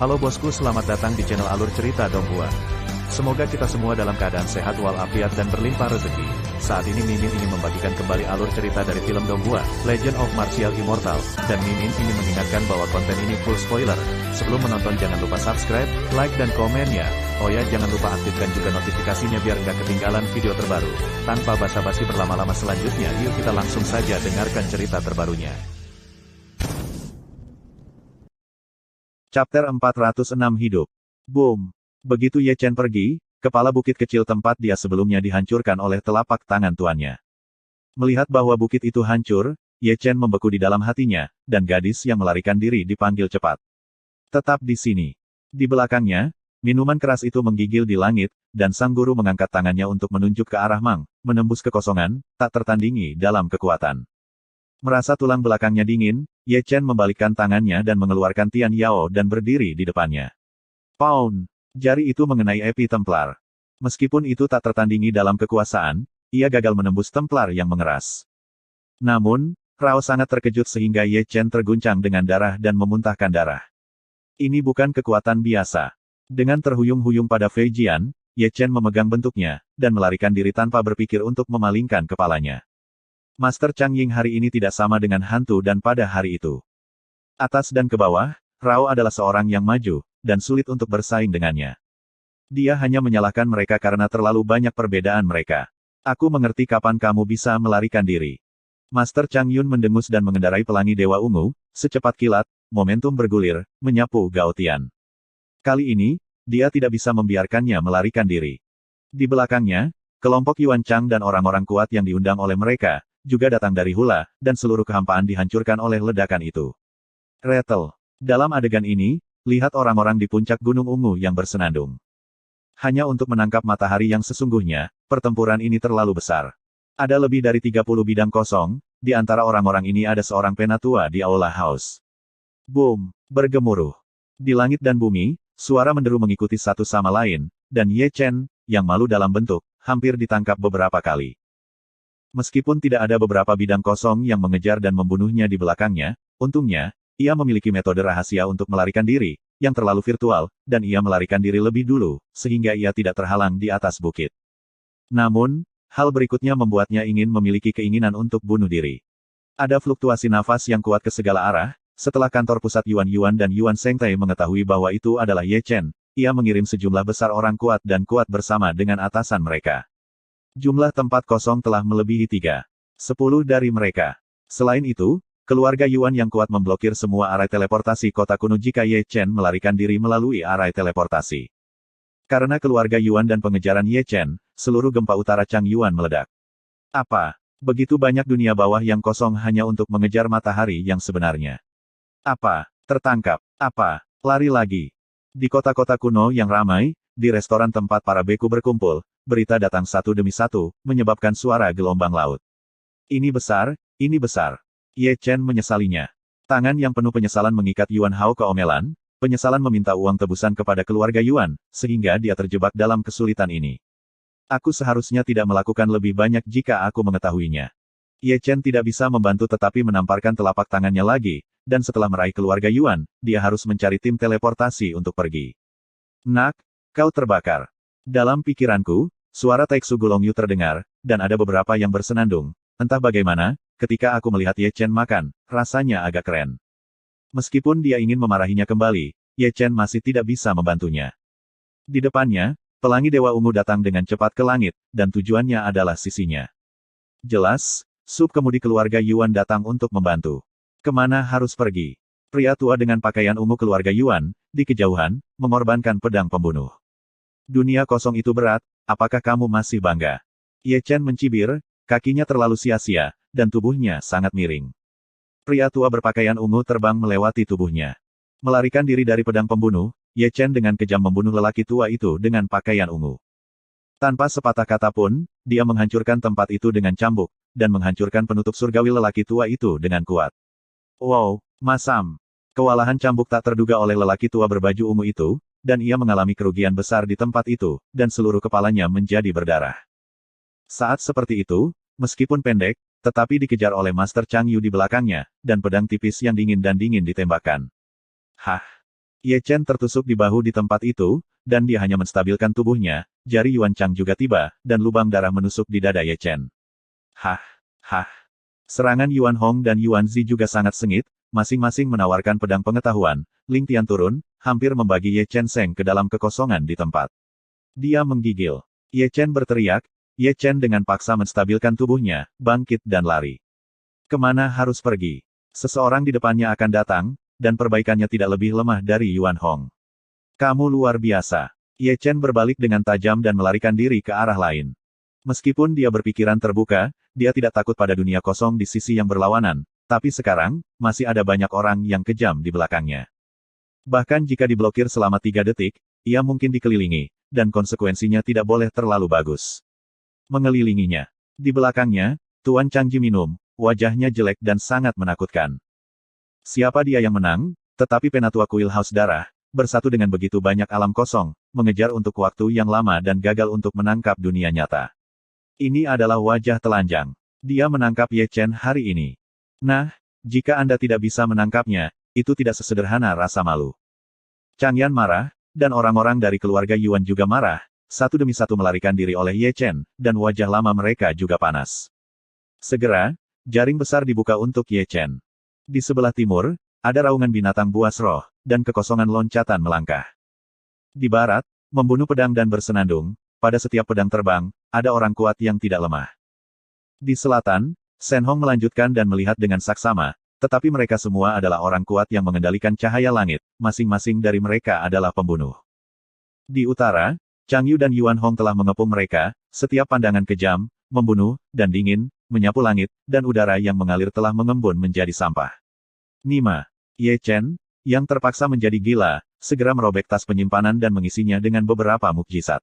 Halo bosku, selamat datang di channel Alur Cerita Donghua. Semoga kita semua dalam keadaan sehat walafiat dan berlimpah rezeki. Saat ini Mimin ingin membagikan kembali alur cerita dari film Donghua, Legend of Martial Immortal, dan Mimin ingin mengingatkan bahwa konten ini full spoiler. Sebelum menonton jangan lupa subscribe, like dan komen ya. Oh ya, jangan lupa aktifkan juga notifikasinya biar nggak ketinggalan video terbaru. Tanpa basa-basi berlama-lama selanjutnya, yuk kita langsung saja dengarkan cerita terbarunya. Chapter 406 Hidup. Boom. Begitu Ye Chen pergi, kepala bukit kecil tempat dia sebelumnya dihancurkan oleh telapak tangan tuannya. Melihat bahwa bukit itu hancur, Ye Chen membeku di dalam hatinya, dan gadis yang melarikan diri dipanggil cepat. Tetap di sini. Di belakangnya, minuman keras itu menggigil di langit, dan sang guru mengangkat tangannya untuk menunjuk ke arah Mang, menembus kekosongan, tak tertandingi dalam kekuatan. Merasa tulang belakangnya dingin, Ye Chen membalikkan tangannya dan mengeluarkan Tian Yao dan berdiri di depannya. Pound! Jari itu mengenai Epi Templar. Meskipun itu tak tertandingi dalam kekuasaan, ia gagal menembus Templar yang mengeras. Namun, Rao sangat terkejut sehingga Ye Chen terguncang dengan darah dan memuntahkan darah. Ini bukan kekuatan biasa. Dengan terhuyung-huyung pada Fei Jian, Ye Chen memegang bentuknya, dan melarikan diri tanpa berpikir untuk memalingkan kepalanya. Master Chang Ying hari ini tidak sama dengan hantu dan pada hari itu. Atas dan ke bawah, Rao adalah seorang yang maju, dan sulit untuk bersaing dengannya. Dia hanya menyalahkan mereka karena terlalu banyak perbedaan mereka. Aku mengerti kapan kamu bisa melarikan diri. Master Chang Yun mendengus dan mengendarai pelangi Dewa Ungu, secepat kilat, momentum bergulir, menyapu Gao Tian. Kali ini, dia tidak bisa membiarkannya melarikan diri. Di belakangnya, kelompok Yuan Chang dan orang-orang kuat yang diundang oleh mereka, juga datang dari Hula, dan seluruh kehampaan dihancurkan oleh ledakan itu. Rattle. Dalam adegan ini, lihat orang-orang di puncak Gunung Ungu yang bersenandung. Hanya untuk menangkap matahari yang sesungguhnya, pertempuran ini terlalu besar. Ada lebih dari 30 bidang kosong, di antara orang-orang ini ada seorang penatua di Aula House. Boom! Bergemuruh. Di langit dan bumi, suara menderu mengikuti satu sama lain, dan Ye Chen, yang malu dalam bentuk, hampir ditangkap beberapa kali. Meskipun tidak ada beberapa bidang kosong yang mengejar dan membunuhnya di belakangnya, untungnya, ia memiliki metode rahasia untuk melarikan diri, yang terlalu virtual, dan ia melarikan diri lebih dulu, sehingga ia tidak terhalang di atas bukit. Namun, hal berikutnya membuatnya ingin memiliki keinginan untuk bunuh diri. Ada fluktuasi nafas yang kuat ke segala arah, setelah kantor pusat Yuan Yuan dan Yuan Sengtai mengetahui bahwa itu adalah Ye Chen, ia mengirim sejumlah besar orang kuat dan kuat bersama dengan atasan mereka. Jumlah tempat kosong telah melebihi 10 dari mereka. Selain itu, keluarga Yuan yang kuat memblokir semua arai teleportasi kota kuno jika Ye Chen melarikan diri melalui arai teleportasi. Karena keluarga Yuan dan pengejaran Ye Chen, seluruh gempa utara Chang Yuan meledak. Apa? Begitu banyak dunia bawah yang kosong hanya untuk mengejar matahari yang sebenarnya. Apa? Tertangkap. Apa? Lari lagi. Di kota-kota kuno yang ramai, di restoran tempat para beku berkumpul, berita datang satu demi satu, menyebabkan suara gelombang laut. Ini besar, ini besar. Ye Chen menyesalinya. Tangan yang penuh penyesalan mengikat Yuan Hao ke omelan, penyesalan meminta uang tebusan kepada keluarga Yuan, sehingga dia terjebak dalam kesulitan ini. Aku seharusnya tidak melakukan lebih banyak jika aku mengetahuinya. Ye Chen tidak bisa membantu tetapi menamparkan telapak tangannya lagi, dan setelah meraih keluarga Yuan, dia harus mencari tim teleportasi untuk pergi. Nak, kau terbakar. Dalam pikiranku, suara Taeksu Gulongyu terdengar, dan ada beberapa yang bersenandung. Entah bagaimana, ketika aku melihat Ye Chen makan, rasanya agak keren. Meskipun dia ingin memarahinya kembali, Ye Chen masih tidak bisa membantunya. Di depannya, pelangi Dewa Ungu datang dengan cepat ke langit, dan tujuannya adalah sisinya. Jelas, sub kemudi keluarga Yuan datang untuk membantu. Kemana harus pergi? Pria tua dengan pakaian ungu keluarga Yuan, di kejauhan, mengorbankan pedang pembunuh. Dunia kosong itu berat, apakah kamu masih bangga? Ye Chen mencibir, kakinya terlalu sia-sia, dan tubuhnya sangat miring. Pria tua berpakaian ungu terbang melewati tubuhnya. Melarikan diri dari pedang pembunuh, Ye Chen dengan kejam membunuh lelaki tua itu dengan pakaian ungu. Tanpa sepatah kata pun, dia menghancurkan tempat itu dengan cambuk, dan menghancurkan penutup surgawi lelaki tua itu dengan kuat. Wow, masam. Kewalahan cambuk tak terduga oleh lelaki tua berbaju ungu itu, dan ia mengalami kerugian besar di tempat itu, dan seluruh kepalanya menjadi berdarah. Saat seperti itu, meskipun pendek, tetapi dikejar oleh Master Chang Yu di belakangnya, dan pedang tipis yang dingin dan dingin ditembakkan. Hah! Ye Chen tertusuk di bahu di tempat itu, dan dia hanya menstabilkan tubuhnya. Jari Yuan Chang juga tiba, dan lubang darah menusuk di dada Ye Chen. Hah, hah. Serangan Yuan Hong dan Yuan Zi juga sangat sengit, masing-masing menawarkan pedang pengetahuan. Ling Tian turun, hampir membagi Ye Chen Seng ke dalam kekosongan di tempat. Dia menggigil. Ye Chen berteriak. Ye Chen dengan paksa menstabilkan tubuhnya, bangkit dan lari. Kemana harus pergi? Seseorang di depannya akan datang, dan perbaikannya tidak lebih lemah dari Yuan Hong. Kamu luar biasa. Ye Chen berbalik dengan tajam dan melarikan diri ke arah lain. Meskipun dia berpikiran terbuka, dia tidak takut pada dunia kosong di sisi yang berlawanan, tapi sekarang, masih ada banyak orang yang kejam di belakangnya. Bahkan jika diblokir selama 3 detik, ia mungkin dikelilingi, dan konsekuensinya tidak boleh terlalu bagus. Mengelilinginya. Di belakangnya, Tuan Changji minum, wajahnya jelek dan sangat menakutkan. Siapa dia yang menang? Tetapi Penatua Kuil Haus Darah, bersatu dengan begitu banyak alam kosong, mengejar untuk waktu yang lama dan gagal untuk menangkap dunia nyata. Ini adalah wajah telanjang. Dia menangkap Ye Chen hari ini. Nah, jika Anda tidak bisa menangkapnya, itu tidak sesederhana rasa malu. Chang Yan marah, dan orang-orang dari keluarga Yuan juga marah, satu demi satu melarikan diri oleh Ye Chen, dan wajah lama mereka juga panas. Segera, jaring besar dibuka untuk Ye Chen. Di sebelah timur, ada raungan binatang buas roh, dan kekosongan loncatan melangkah. Di barat, membunuh pedang dan bersenandung, pada setiap pedang terbang, ada orang kuat yang tidak lemah. Di selatan, Shen Hong melanjutkan dan melihat dengan saksama, tetapi mereka semua adalah orang kuat yang mengendalikan cahaya langit, masing-masing dari mereka adalah pembunuh. Di utara, Chang Yu dan Yuan Hong telah mengepung mereka, setiap pandangan kejam, membunuh, dan dingin, menyapu langit, dan udara yang mengalir telah mengembun menjadi sampah. Nima. Ye Chen, yang terpaksa menjadi gila, segera merobek tas penyimpanan dan mengisinya dengan beberapa mukjizat.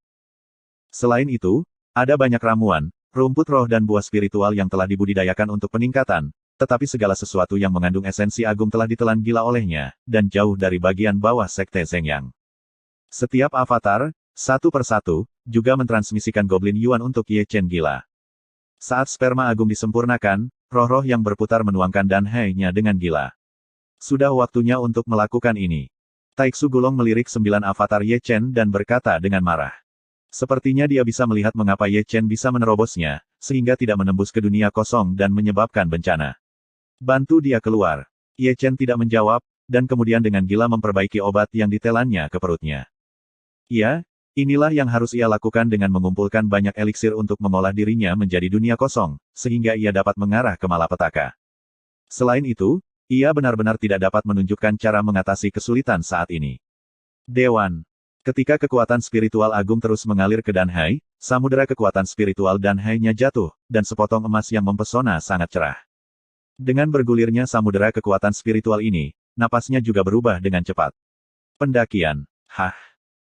Selain itu, ada banyak ramuan, rumput roh dan buah spiritual yang telah dibudidayakan untuk peningkatan, tetapi segala sesuatu yang mengandung esensi agung telah ditelan gila olehnya, dan jauh dari bagian bawah Sekte Zhengyang. Setiap avatar, satu persatu, juga mentransmisikan Goblin Yuan untuk Ye Chen gila. Saat sperma agung disempurnakan, roh-roh yang berputar menuangkan danhai-nya dengan gila. Sudah waktunya untuk melakukan ini. Taiksu Gulong melirik 9 avatar Ye Chen dan berkata dengan marah. Sepertinya dia bisa melihat mengapa Ye Chen bisa menerobosnya, sehingga tidak menembus ke dunia kosong dan menyebabkan bencana. Bantu dia keluar. Ye Chen tidak menjawab, dan kemudian dengan gila memperbaiki obat yang ditelannya ke perutnya. Iya, inilah yang harus ia lakukan dengan mengumpulkan banyak eliksir untuk mengolah dirinya menjadi dunia kosong, sehingga ia dapat mengarah ke malapetaka. Selain itu, ia benar-benar tidak dapat menunjukkan cara mengatasi kesulitan saat ini. Dewan. Ketika kekuatan spiritual agung terus mengalir ke Danhai, samudera kekuatan spiritual Danhai-nya jatuh, dan sepotong emas yang mempesona sangat cerah. Dengan bergulirnya samudera kekuatan spiritual ini, napasnya juga berubah dengan cepat. Pendakian. Hah.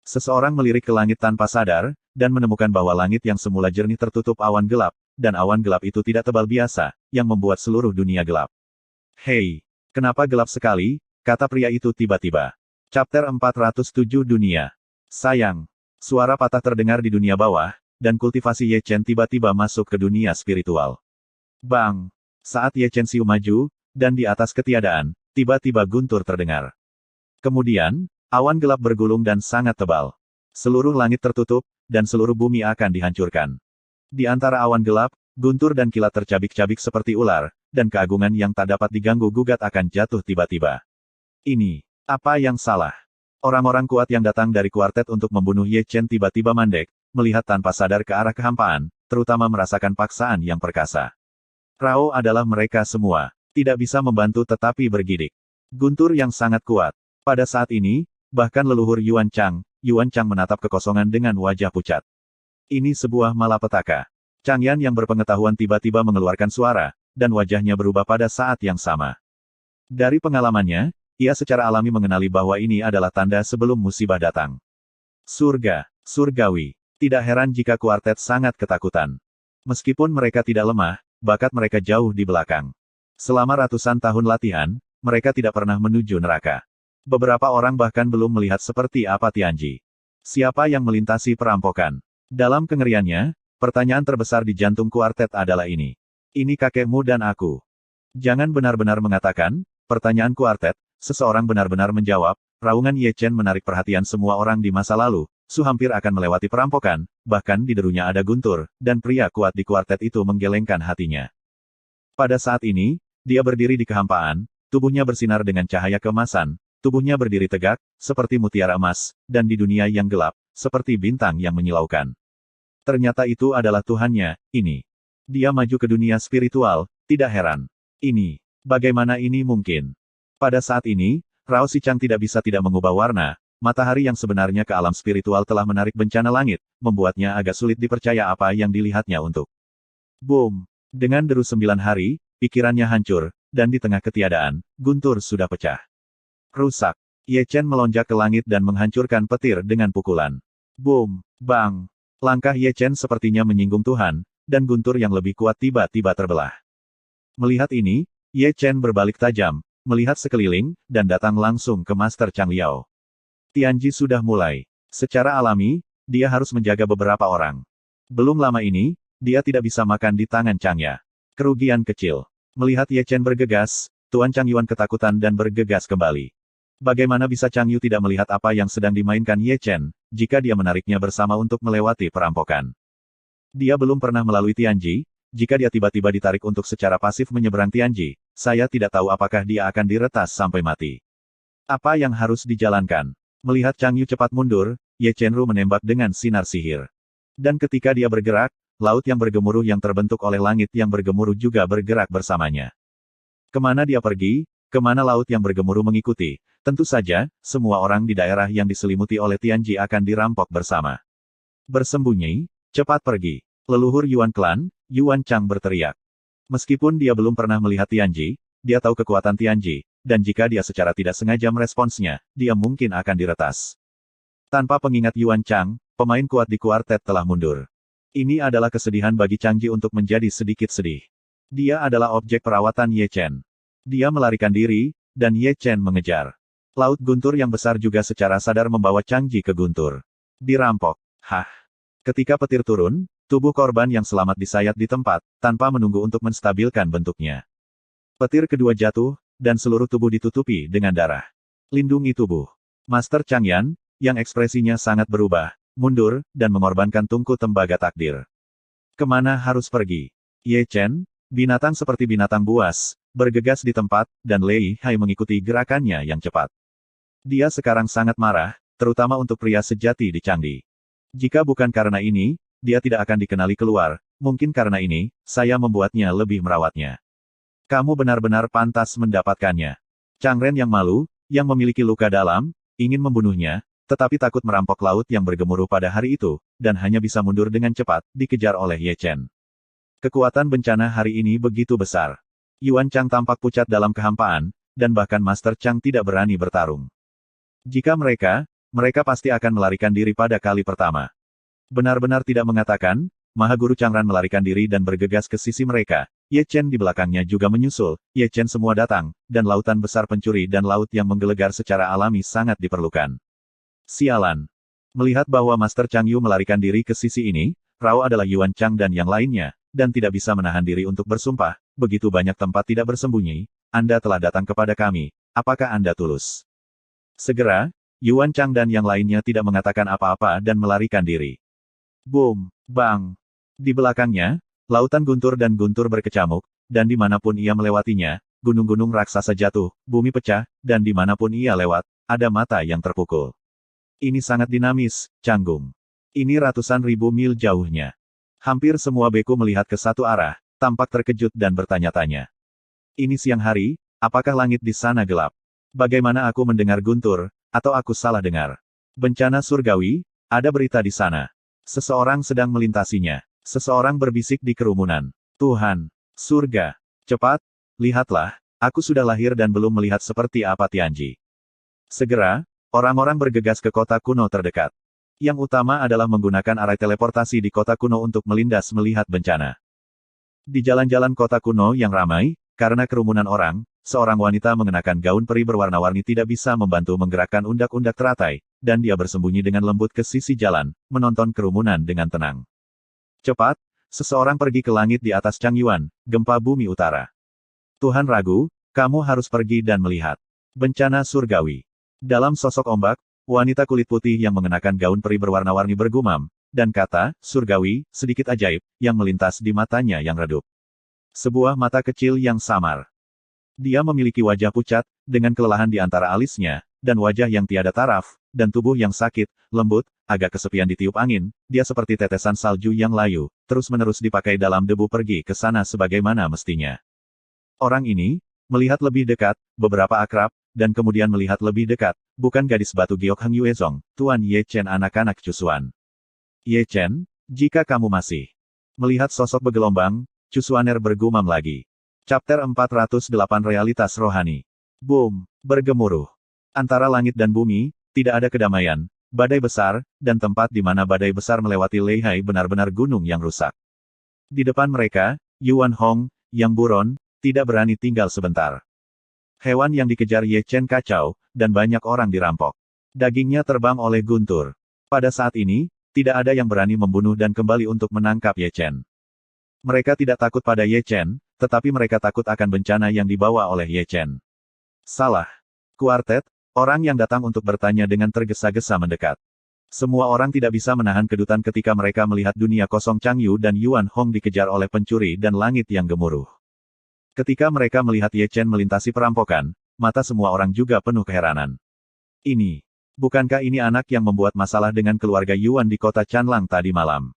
Seseorang melirik ke langit tanpa sadar, dan menemukan bahwa langit yang semula jernih tertutup awan gelap, dan awan gelap itu tidak tebal biasa, yang membuat seluruh dunia gelap. Hei, kenapa gelap sekali, kata pria itu tiba-tiba. Chapter 407 Dunia. Sayang. Suara patah terdengar di dunia bawah, dan kultivasi Ye Chen tiba-tiba masuk ke dunia spiritual. Bang! Saat Ye Chen siu maju, dan di atas ketiadaan, tiba-tiba guntur terdengar. Kemudian, awan gelap bergulung dan sangat tebal. Seluruh langit tertutup, dan seluruh bumi akan dihancurkan. Di antara awan gelap, guntur dan kilat tercabik-cabik seperti ular, dan keagungan yang tak dapat diganggu-gugat akan jatuh tiba-tiba. Ini, apa yang salah? Orang-orang kuat yang datang dari kuartet untuk membunuh Ye Chen tiba-tiba mandek, melihat tanpa sadar ke arah kehampaan, terutama merasakan paksaan yang perkasa. Rao adalah mereka semua, tidak bisa membantu tetapi bergidik. Guntur yang sangat kuat. Pada saat ini, bahkan leluhur Yuan Chang menatap kekosongan dengan wajah pucat. Ini sebuah malapetaka. Chang Yan yang berpengetahuan tiba-tiba mengeluarkan suara, dan wajahnya berubah pada saat yang sama. Dari pengalamannya, ia secara alami mengenali bahwa ini adalah tanda sebelum musibah datang. Surga, surgawi. Tidak heran jika kuartet sangat ketakutan. Meskipun mereka tidak lemah, bakat mereka jauh di belakang. Selama ratusan tahun latihan, mereka tidak pernah menuju neraka. Beberapa orang bahkan belum melihat seperti apa Tianji. Siapa yang melintasi perampokan? Dalam kengeriannya, pertanyaan terbesar di jantung kuartet adalah ini. Ini kakekmu dan aku. Jangan benar-benar mengatakan, pertanyaan kuartet, seseorang benar-benar menjawab, Raungan Ye Chen menarik perhatian semua orang di masa lalu. Su hampir akan melewati perampokan, bahkan di derunya ada Guntur, dan pria kuat di kuartet itu menggelengkan hatinya. Pada saat ini, dia berdiri di kehampaan, tubuhnya bersinar dengan cahaya keemasan, tubuhnya berdiri tegak, seperti mutiara emas, dan di dunia yang gelap, seperti bintang yang menyilaukan. Ternyata itu adalah Tuhannya, ini. Dia maju ke dunia spiritual, tidak heran. Ini, bagaimana ini mungkin? Pada saat ini, Rao Sichang tidak bisa tidak mengubah warna, matahari yang sebenarnya ke alam spiritual telah menarik bencana langit, membuatnya agak sulit dipercaya apa yang dilihatnya untuk. Boom! Dengan deru 9 hari, pikirannya hancur, dan di tengah ketiadaan, Guntur sudah pecah. Rusak. Ye Chen melonjak ke langit dan menghancurkan petir dengan pukulan. Boom! Bang! Langkah Ye Chen sepertinya menyinggung Tuhan, dan guntur yang lebih kuat tiba-tiba terbelah. Melihat ini, Ye Chen berbalik tajam, melihat sekeliling, dan datang langsung ke Master Chang Liao. Tianji sudah mulai. Secara alami, dia harus menjaga beberapa orang. Belum lama ini, dia tidak bisa makan di tangan Chang Ya. Kerugian kecil. Melihat Ye Chen bergegas, Tuan Chang Yuan ketakutan dan bergegas kembali. Bagaimana bisa Chang Yu tidak melihat apa yang sedang dimainkan Ye Chen, jika dia menariknya bersama untuk melewati perampokan? Dia belum pernah melalui Tianji, jika dia tiba-tiba ditarik untuk secara pasif menyeberang Tianji, saya tidak tahu apakah dia akan diretas sampai mati. Apa yang harus dijalankan? Melihat Chang Yu cepat mundur, Ye Chenru menembak dengan sinar sihir. Dan ketika dia bergerak, laut yang bergemuruh yang terbentuk oleh langit yang bergemuruh juga bergerak bersamanya. Kemana dia pergi, kemana laut yang bergemuruh mengikuti, tentu saja, semua orang di daerah yang diselimuti oleh Tianji akan dirampok bersama. Bersembunyi, cepat pergi. Leluhur Yuan Clan, Yuan Chang berteriak. Meskipun dia belum pernah melihat Tianji, dia tahu kekuatan Tianji, dan jika dia secara tidak sengaja meresponsnya, dia mungkin akan diretas. Tanpa pengingat Yuan Chang, pemain kuat di kuartet telah mundur. Ini adalah kesedihan bagi Chang Ji untuk menjadi sedikit sedih. Dia adalah objek perawatan Ye Chen. Dia melarikan diri, dan Ye Chen mengejar. Laut guntur yang besar juga secara sadar membawa Chang Ji ke guntur. Dirampok. Hah. Ketika petir turun, tubuh korban yang selamat disayat di tempat, tanpa menunggu untuk menstabilkan bentuknya. Petir kedua jatuh, dan seluruh tubuh ditutupi dengan darah. Lindungi tubuh. Master Chang Yan, yang ekspresinya sangat berubah, mundur, dan mengorbankan tungku tembaga takdir. Kemana harus pergi? Ye Chen, binatang seperti binatang buas, bergegas di tempat, dan Lei Hai mengikuti gerakannya yang cepat. Dia sekarang sangat marah, terutama untuk pria sejati di Changdi. Jika bukan karena ini, dia tidak akan dikenali keluar, mungkin karena ini, saya membuatnya lebih merawatnya. Kamu benar-benar pantas mendapatkannya. Chang Ren yang malu, yang memiliki luka dalam, ingin membunuhnya, tetapi takut merampok laut yang bergemuruh pada hari itu, dan hanya bisa mundur dengan cepat, dikejar oleh Ye Chen. Kekuatan bencana hari ini begitu besar. Yuan Chang tampak pucat dalam kehampaan, dan bahkan Master Chang tidak berani bertarung. Jika mereka pasti akan melarikan diri pada kali pertama. Benar-benar tidak mengatakan, Mahaguru Changran melarikan diri dan bergegas ke sisi mereka. Ye Chen di belakangnya juga menyusul, Ye Chen semua datang, dan lautan besar pencuri dan laut yang menggelegar secara alami sangat diperlukan. Sialan. Melihat bahwa Master Chang Yu melarikan diri ke sisi ini, Rao adalah Yuan Chang dan yang lainnya, dan tidak bisa menahan diri untuk bersumpah, begitu banyak tempat tidak bersembunyi, Anda telah datang kepada kami, apakah Anda tulus? Segera, Yuan Chang dan yang lainnya tidak mengatakan apa-apa dan melarikan diri. Boom! Bang! Di belakangnya, lautan guntur dan guntur berkecamuk, dan dimanapun ia melewatinya, gunung-gunung raksasa jatuh, bumi pecah, dan dimanapun ia lewat, ada mata yang terpukul. Ini sangat dinamis, canggung. Ini ratusan ribu mil jauhnya. Hampir semua beku melihat ke satu arah, tampak terkejut dan bertanya-tanya. Ini siang hari, apakah langit di sana gelap? Bagaimana aku mendengar guntur, atau aku salah dengar? Bencana surgawi, ada berita di sana. Seseorang sedang melintasinya. Seseorang berbisik di kerumunan. Tuhan, surga, cepat, lihatlah, aku sudah lahir dan belum melihat seperti apa Tianji. Segera, orang-orang bergegas ke kota kuno terdekat. Yang utama adalah menggunakan arai teleportasi di kota kuno untuk melindas melihat bencana. Di jalan-jalan kota kuno yang ramai, karena kerumunan orang, seorang wanita mengenakan gaun peri berwarna-warni tidak bisa membantu menggerakkan undak-undak teratai, dan dia bersembunyi dengan lembut ke sisi jalan, menonton kerumunan dengan tenang. Cepat, seseorang pergi ke langit di atas Chang Yuan, gempa bumi utara. Tuhan ragu, kamu harus pergi dan melihat. Bencana surgawi. Dalam sosok ombak, wanita kulit putih yang mengenakan gaun peri berwarna-warni bergumam, dan kata, surgawi, sedikit ajaib, yang melintas di matanya yang redup. Sebuah mata kecil yang samar. Dia memiliki wajah pucat, dengan kelelahan di antara alisnya, dan wajah yang tiada taraf, dan tubuh yang sakit, lembut, agak kesepian ditiup angin, dia seperti tetesan salju yang layu, terus-menerus dipakai dalam debu pergi ke sana sebagaimana mestinya. Orang ini, melihat lebih dekat, beberapa akrab, dan kemudian melihat lebih dekat, bukan gadis batu giok Heng Yuezong, Tuan Ye Chen anak-anak cusuan. Ye Chen, jika kamu masih melihat sosok bergelombang, Cusuaner bergumam lagi. Chapter 408 Realitas Rohani. Boom, bergemuruh. Antara langit dan bumi, tidak ada kedamaian, badai besar, dan tempat di mana badai besar melewati Leihai benar-benar gunung yang rusak. Di depan mereka, Yuan Hong, yang buron, tidak berani tinggal sebentar. Hewan yang dikejar Ye Chen kacau, dan banyak orang dirampok. Dagingnya terbang oleh guntur. Pada saat ini, tidak ada yang berani membunuh dan kembali untuk menangkap Ye Chen. Mereka tidak takut pada Ye Chen, tetapi mereka takut akan bencana yang dibawa oleh Ye Chen. Salah. Kuartet, orang yang datang untuk bertanya dengan tergesa-gesa mendekat. Semua orang tidak bisa menahan kedutan ketika mereka melihat dunia kosong Chang Yu dan Yuan Hong dikejar oleh pencuri dan langit yang gemuruh. Ketika mereka melihat Ye Chen melintasi perampokan, mata semua orang juga penuh keheranan. Bukankah ini anak yang membuat masalah dengan keluarga Yuan di kota Chanlang tadi malam?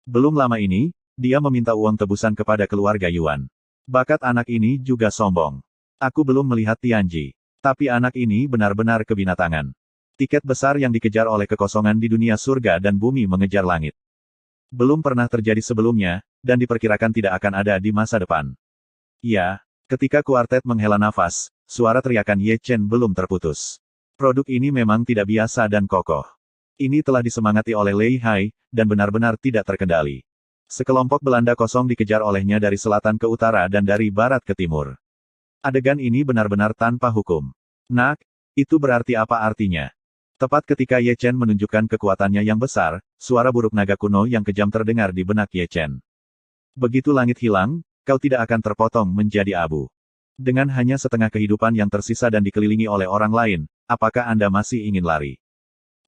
Belum lama ini, dia meminta uang tebusan kepada keluarga Yuan. Bakat anak ini juga sombong. Aku belum melihat Tianji. Tapi anak ini benar-benar kebinatangan. Tiket besar yang dikejar oleh kekosongan di dunia surga dan bumi mengejar langit. Belum pernah terjadi sebelumnya, dan diperkirakan tidak akan ada di masa depan. Ya, ketika kuartet menghela nafas, suara teriakan Ye Chen belum terputus. Produk ini memang tidak biasa dan kokoh. Ini telah disemangati oleh Leihai, dan benar-benar tidak terkendali. Sekelompok Belanda kosong dikejar olehnya dari selatan ke utara dan dari barat ke timur. Adegan ini benar-benar tanpa hukum. Nak, itu berarti apa artinya? Tepat ketika Ye Chen menunjukkan kekuatannya yang besar, suara buruk naga kuno yang kejam terdengar di benak Ye Chen. Begitu langit hilang, kau tidak akan terpotong menjadi abu. Dengan hanya setengah kehidupan yang tersisa dan dikelilingi oleh orang lain, apakah Anda masih ingin lari?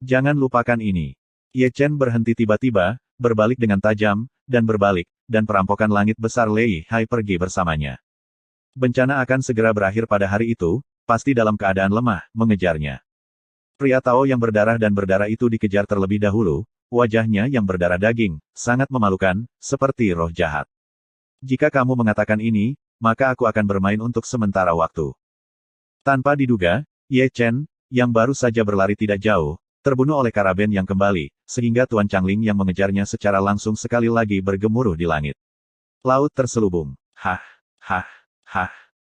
Jangan lupakan ini. Ye Chen berhenti tiba-tiba, berbalik dengan tajam, dan berbalik, dan perampokan langit besar Leihai pergi bersamanya. Bencana akan segera berakhir pada hari itu, pasti dalam keadaan lemah, mengejarnya. Pria Tao yang berdarah dan berdarah itu dikejar terlebih dahulu, wajahnya yang berdarah daging, sangat memalukan, seperti roh jahat. Jika kamu mengatakan ini, maka aku akan bermain untuk sementara waktu. Tanpa diduga, Ye Chen, yang baru saja berlari tidak jauh, terbunuh oleh Karaben yang kembali, sehingga Tuan Changling yang mengejarnya secara langsung sekali lagi bergemuruh di langit. Laut terselubung. Hah, hah, hah.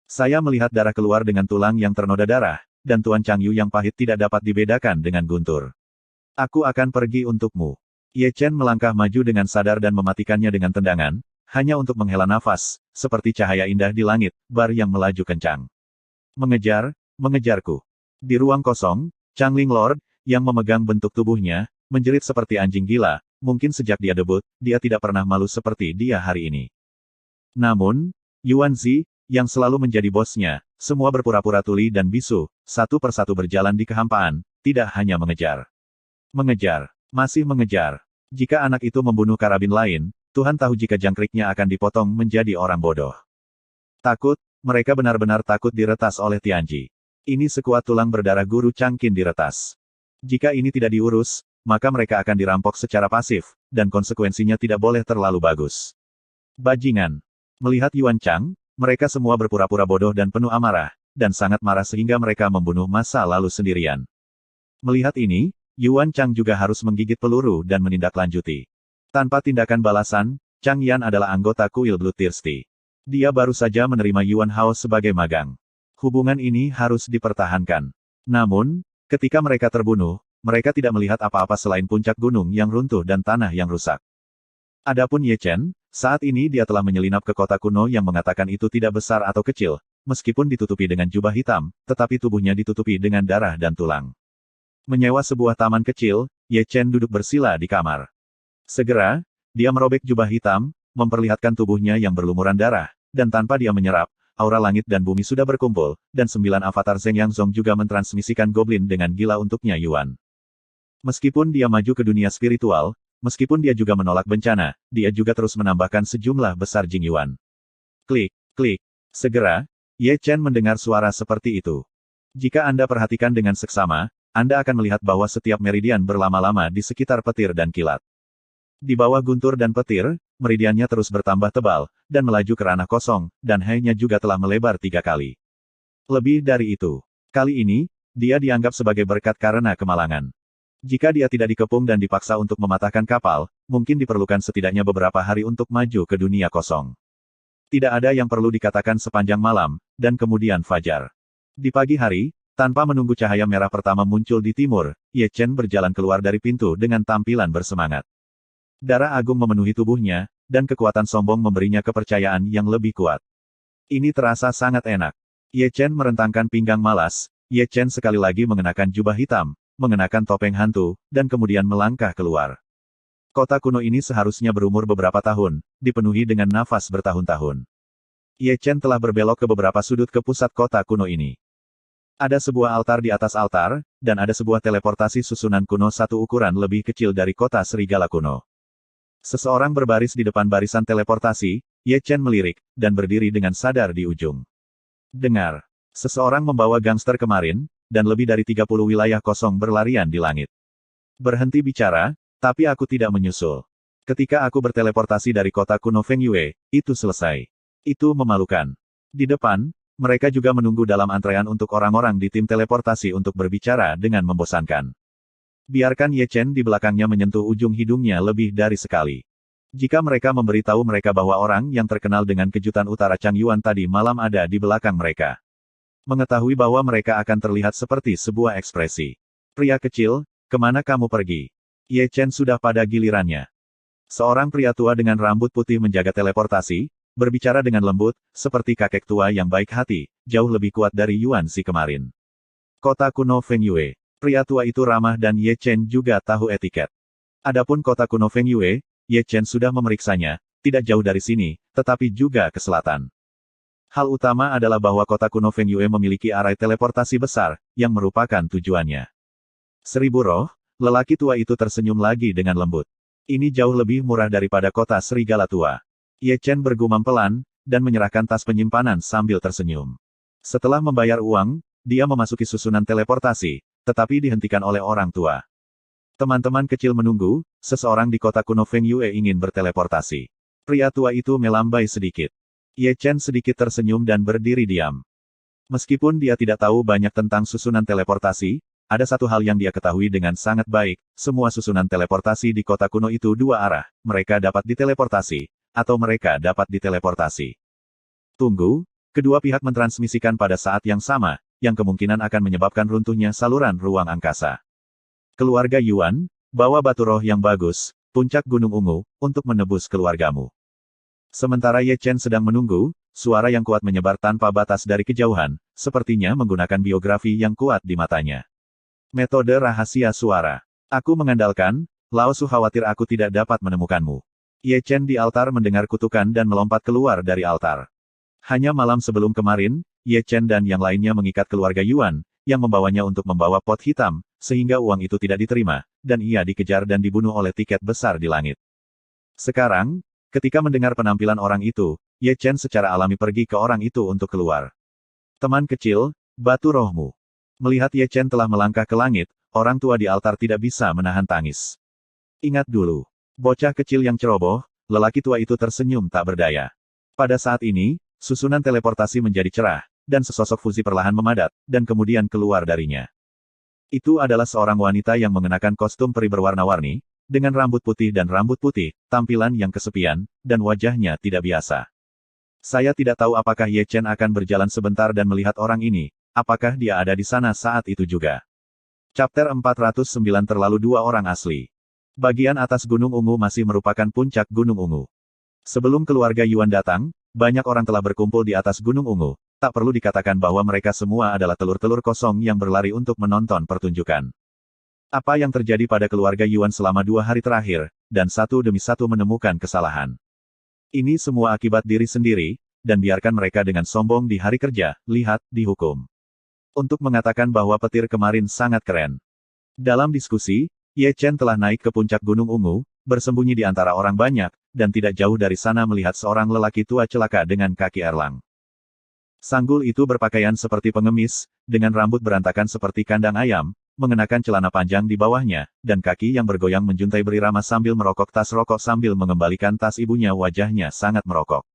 Saya melihat darah keluar dengan tulang yang ternoda darah, dan Tuan Changyu yang pahit tidak dapat dibedakan dengan guntur. Aku akan pergi untukmu. Ye Chen melangkah maju dengan sadar dan mematikannya dengan tendangan, hanya untuk menghela nafas, seperti cahaya indah di langit, bar yang melaju kencang. Mengejarku. Di ruang kosong, Changling Lord, yang memegang bentuk tubuhnya, menjerit seperti anjing gila, mungkin sejak dia debut, dia tidak pernah malu seperti dia hari ini. Namun, Yuan Zi, yang selalu menjadi bosnya, semua berpura-pura tuli dan bisu, satu persatu berjalan di kehampaan, tidak hanya mengejar. Masih mengejar. Jika anak itu membunuh Karabin lain, Tuhan tahu jika jangkriknya akan dipotong menjadi orang bodoh. Takut, mereka benar-benar takut diretas oleh Tianji. Ini sekuat tulang berdarah guru Changqin diretas. Jika ini tidak diurus, maka mereka akan dirampok secara pasif, dan konsekuensinya tidak boleh terlalu bagus. Bajingan. Melihat Yuan Chang, mereka semua berpura-pura bodoh dan penuh amarah, dan sangat marah sehingga mereka membunuh masa lalu sendirian. Melihat ini, Yuan Chang juga harus menggigit peluru dan menindaklanjuti. Tanpa tindakan balasan, Chang Yan adalah anggota kuil Bloodthirsty. Dia baru saja menerima Yuan Hao sebagai magang. Hubungan ini harus dipertahankan. Namun, ketika mereka terbunuh, mereka tidak melihat apa-apa selain puncak gunung yang runtuh dan tanah yang rusak. Adapun Ye Chen, saat ini dia telah menyelinap ke kota kuno yang mengatakan itu tidak besar atau kecil, meskipun ditutupi dengan jubah hitam, tetapi tubuhnya ditutupi dengan darah dan tulang. Menyewa sebuah taman kecil, Ye Chen duduk bersila di kamar. Segera, dia merobek jubah hitam, memperlihatkan tubuhnya yang berlumuran darah, dan tanpa dia menyerap, aura langit dan bumi sudah berkumpul, dan 9 avatar Zeng Yang Zong juga mentransmisikan goblin dengan gila untuknya Yuan. Meskipun dia maju ke dunia spiritual, meskipun dia juga menolak bencana, dia juga terus menambahkan sejumlah besar Jing Yuan. Klik, klik. Segera, Ye Chen mendengar suara seperti itu. Jika Anda perhatikan dengan seksama, Anda akan melihat bahwa setiap meridian berlama-lama di sekitar petir dan kilat. Di bawah guntur dan petir, meridiannya terus bertambah tebal, dan melaju ke ranah kosong, dan hanya juga telah melebar 3 kali. Lebih dari itu, kali ini, dia dianggap sebagai berkat karena kemalangan. Jika dia tidak dikepung dan dipaksa untuk mematahkan kapal, mungkin diperlukan setidaknya beberapa hari untuk maju ke dunia kosong. Tidak ada yang perlu dikatakan sepanjang malam, dan kemudian fajar. Di pagi hari, tanpa menunggu cahaya merah pertama muncul di timur, Ye Chen berjalan keluar dari pintu dengan tampilan bersemangat. Darah agung memenuhi tubuhnya, dan kekuatan sombong memberinya kepercayaan yang lebih kuat. Ini terasa sangat enak. Ye Chen merentangkan pinggang malas, Ye Chen sekali lagi mengenakan jubah hitam, mengenakan topeng hantu, dan kemudian melangkah keluar. Kota kuno ini seharusnya berumur beberapa tahun, dipenuhi dengan nafas bertahun-tahun. Ye Chen telah berbelok ke beberapa sudut ke pusat kota kuno ini. Ada sebuah altar di atas altar, dan ada sebuah teleportasi susunan kuno satu ukuran lebih kecil dari kota serigala kuno. Seseorang berbaris di depan barisan teleportasi, Ye Chen melirik, dan berdiri dengan sadar di ujung. Dengar. Seseorang membawa gangster kemarin, dan lebih dari 30 wilayah kosong berlarian di langit. Berhenti bicara, tapi aku tidak menyusul. Ketika aku berteleportasi dari kota kuno Feng Yue, itu selesai. Itu memalukan. Di depan, mereka juga menunggu dalam antrean untuk orang-orang di tim teleportasi untuk berbicara dengan membosankan. Biarkan Ye Chen di belakangnya menyentuh ujung hidungnya lebih dari sekali. Jika mereka memberitahu mereka bahwa orang yang terkenal dengan kejutan utara Chang Yuan tadi malam ada di belakang mereka. Mengetahui bahwa mereka akan terlihat seperti sebuah ekspresi. Pria kecil, kemana kamu pergi? Ye Chen sudah pada gilirannya. Seorang pria tua dengan rambut putih menjaga teleportasi, berbicara dengan lembut, seperti kakek tua yang baik hati, jauh lebih kuat dari Yuan si kemarin. Kota kuno Feng Yue. Pria tua itu ramah dan Ye Chen juga tahu etiket. Adapun kota kuno Feng Yue, Ye Chen sudah memeriksanya, tidak jauh dari sini, tetapi juga ke selatan. Hal utama adalah bahwa kota kuno Feng Yue memiliki arai teleportasi besar, yang merupakan tujuannya. 1000 roh, lelaki tua itu tersenyum lagi dengan lembut. Ini jauh lebih murah daripada kota serigala tua. Ye Chen bergumam pelan, dan menyerahkan tas penyimpanan sambil tersenyum. Setelah membayar uang, dia memasuki susunan teleportasi, tetapi dihentikan oleh orang tua. Teman-teman kecil menunggu, seseorang di kota kuno Feng Yue ingin berteleportasi. Pria tua itu melambai sedikit. Ye Chen sedikit tersenyum dan berdiri diam. Meskipun dia tidak tahu banyak tentang susunan teleportasi, ada satu hal yang dia ketahui dengan sangat baik, semua susunan teleportasi di kota kuno itu dua arah, mereka dapat diteleportasi, atau mereka dapat diteleportasi. Tunggu, kedua pihak mentransmisikan pada saat yang sama, yang kemungkinan akan menyebabkan runtuhnya saluran ruang angkasa. Keluarga Yuan, bawa batu roh yang bagus, puncak Gunung Ungu, untuk menebus keluargamu. Sementara Ye Chen sedang menunggu, suara yang kuat menyebar tanpa batas dari kejauhan, sepertinya menggunakan biografi yang kuat di matanya. Metode rahasia suara. Aku mengandalkan, Lao Su khawatir aku tidak dapat menemukanmu. Ye Chen di altar mendengar kutukan dan melompat keluar dari altar. Hanya malam sebelum kemarin, Ye Chen dan yang lainnya mengikat keluarga Yuan, yang membawanya untuk membawa pot hitam, sehingga uang itu tidak diterima, dan ia dikejar dan dibunuh oleh tiket besar di langit. Sekarang, ketika mendengar penampilan orang itu, Ye Chen secara alami pergi ke orang itu untuk keluar. Teman kecil, batu rohmu. Melihat Ye Chen telah melangkah ke langit, orang tua di altar tidak bisa menahan tangis. Ingat dulu. Bocah kecil yang ceroboh, lelaki tua itu tersenyum tak berdaya. Pada saat ini, susunan teleportasi menjadi cerah, dan sesosok fuzi perlahan memadat, dan kemudian keluar darinya. Itu adalah seorang wanita yang mengenakan kostum peri berwarna-warni, dengan rambut putih dan rambut putih, tampilan yang kesepian, dan wajahnya tidak biasa. Saya tidak tahu apakah Ye Chen akan berjalan sebentar dan melihat orang ini, apakah dia ada di sana saat itu juga. Chapter 409 Terlalu dua orang asli. Bagian atas Gunung Ungu masih merupakan puncak Gunung Ungu. Sebelum keluarga Yuan datang, banyak orang telah berkumpul di atas Gunung Ungu. Tak perlu dikatakan bahwa mereka semua adalah telur-telur kosong yang berlari untuk menonton pertunjukan. Apa yang terjadi pada keluarga Yuan selama 2 hari terakhir, dan satu demi satu menemukan kesalahan. Ini semua akibat diri sendiri, dan biarkan mereka dengan sombong di hari kerja, lihat, dihukum. Untuk mengatakan bahwa petir kemarin sangat keren. Dalam diskusi, Ye Chen telah naik ke puncak Gunung Ungu, bersembunyi di antara orang banyak, dan tidak jauh dari sana melihat seorang lelaki tua celaka dengan kaki erlang. Sanggul itu berpakaian seperti pengemis, dengan rambut berantakan seperti kandang ayam, mengenakan celana panjang di bawahnya, dan kaki yang bergoyang menjuntai berirama sambil merokok tas rokok sambil mengembalikan tas ibunya. Wajahnya sangat merokok.